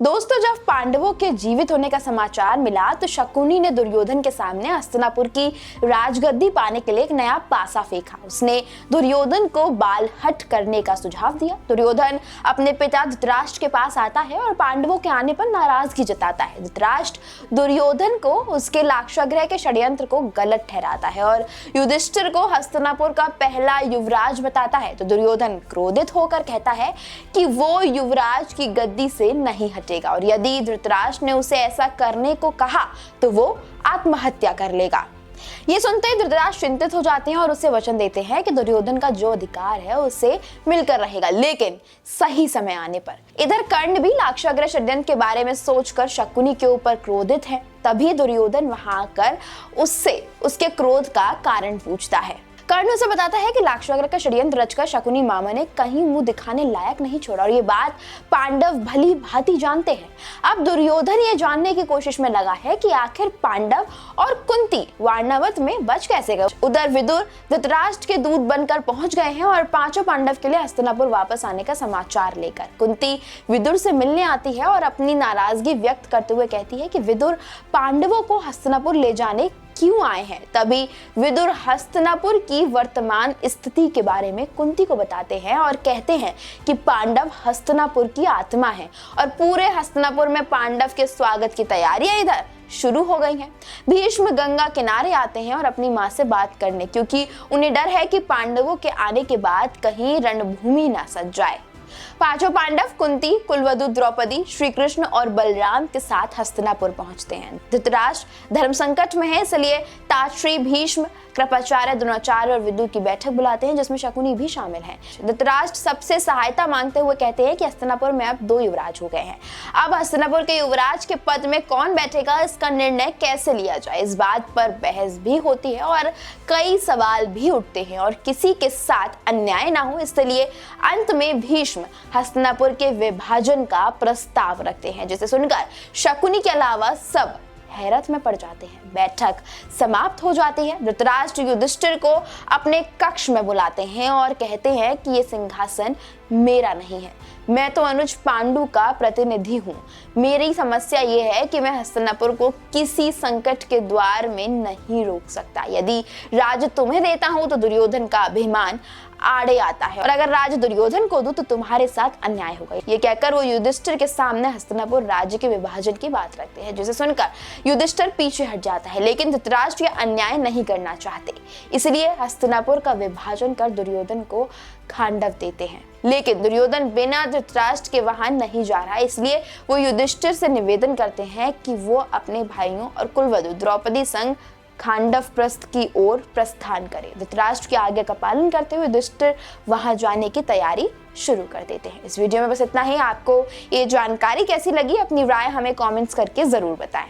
दोस्तों, जब पांडवों के जीवित होने का समाचार मिला तो शकुनी ने दुर्योधन के सामने हस्तिनापुर की राजगद्दी पाने के लिए एक नया पासा फेंका। उसने दुर्योधन को बालहट करने का सुझाव दिया। दुर्योधन अपने पिता धृतराष्ट्र के पास आता है और पांडवों के आने पर नाराजगी जताता है। धृतराष्ट्र दुर्योधन को उसके लाक्षागृह के षड्यंत्र को गलत ठहराता है और युधिष्ठिर को हस्तिनापुर का पहला युवराज बताता है। तो दुर्योधन क्रोधित होकर कहता है कि वो युवराज की गद्दी से नहीं हटेगा और यदि धृतराष्ट्र ने उसे ऐसा करने को कहा तो वो आत्महत्या कर लेगा। ये सुनते ही धृतराष्ट्र चिंतित हो जाते हैं और उसे वचन देते हैं कि दुर्योधन का जो अधिकार है उसे मिलकर रहेगा, लेकिन सही समय आने पर। इधर कर्ण भी लाक्षागृह षड्यंत्र के बारे में सोचकर शकुनी के ऊपर क्रोधित है। तभी दुर्योधन वहां आकर उससे उसके क्रोध का कारण पूछता है। कर्ण उसे बताता है कि लाक्षागृह का षड्यंत्र रचकर शकुनी मामा ने कहीं मुंह दिखाने लायक नहीं छोड़ा और ये बात पांडव भली भांति जानते हैं। अब दुर्योधन ये जानने की कोशिश में लगा है कि आखिर पांडव और कुंती वारणावत में बच कैसे गए। उधर विदुर धृतराष्ट्र के दूत बनकर पहुंच गए हैं और पांचों पांडव के लिए हस्तिनापुर वापस आने का समाचार लेकर। कुंती विदुर से मिलने आती है और अपनी नाराजगी व्यक्त करते हुए कहती है कि विदुर पांडवों को हस्तिनापुर ले जाने क्यों आए हैं। तभी विदुर हस्तिनापुर की वर्तमान स्थिति के बारे में कुंती को बताते हैं और कहते हैं कि पांडव हस्तिनापुर की आत्मा है और पूरे हस्तिनापुर में पांडव के स्वागत की तैयारियां इधर शुरू हो गई हैं। भीष्म गंगा किनारे आते हैं और अपनी मां से बात करने, क्योंकि उन्हें डर है कि पांडवों के आने के बाद कहीं रणभूमि ना सज जाए। पांचों पांडव कुंती, कुलवधु द्रौपदी, श्री कृष्ण और बलराम के साथ हस्तिनापुर पहुंचते हैं। धृतराष्ट्र धर्म संकट में है, इसलिए ताश्री, भीष्म, कृपाचार्य, द्रोणाचार्य और विदुर की बैठक बुलाते हैं जिसमें शकुनी भी शामिल हैं। धृतराष्ट्र सबसे सहायता मांगते हुए कहते हैं कि हस्तिनापुर में अब 2 युवराज हो गए हैं। अब हस्तिनापुर के युवराज के पद में कौन बैठेगा, इसका निर्णय कैसे लिया जाए, इस बात पर बहस भी होती है और कई सवाल भी उठते हैं और किसी के साथ अन्याय ना हो, इसलिए अंत में भीष्म हस्तिनापुर के विभाजन का प्रस्ताव रखते हैं, जिसे सुनकर शकुनी के अलावा सब हैरत में पड़ जाते हैं। बैठक समाप्त हो जाती है। धृतराष्ट्र युधिष्ठिर को अपने कक्ष में बुलाते हैं और कहते हैं कि ये सिंहासन मेरा नहीं है, मैं तो अनुज पांडु का प्रतिनिधि हूँ। मेरी समस्या ये है कि मैं हस्तिनापुर को किसी संकट के द्वार में नहीं रोक सकता। यदि राज तुम्हें देता हूँ तो दुर्योधन का अभिमान आड़े आता है और अगर राज दुर्योधन को दूं तो तुम्हारे साथ अन्याय होगा। ये कहकर वो युधिष्ठिर के सामने हस्तिनापुर राज्य के विभाजन की बात रखते हैं, जिसे सुनकर युधिष्ठिर पीछे हट जाता है, लेकिन धृतराष्ट्र ये अन्याय नहीं करना चाहते, इसलिए हस्तिनापुर का विभाजन कर दुर्योधन को खांडव देते हैं। लेकिन दुर्योधन बिना धृतराष्ट्र के वहां नहीं जा रहा है, इसलिए वो युधिष्ठिर से निवेदन करते हैं कि वो अपने भाइयों और कुलवधु द्रौपदी संग खांडव प्रस्थ की ओर प्रस्थान करे। धृतराष्ट्र की आज्ञा का पालन करते हुए युधिष्ठिर वहां जाने की तैयारी शुरू कर देते हैं। इस वीडियो में बस इतना ही। आपको ये जानकारी कैसी लगी, अपनी राय हमें कमेंट्स करके जरूर बताएं।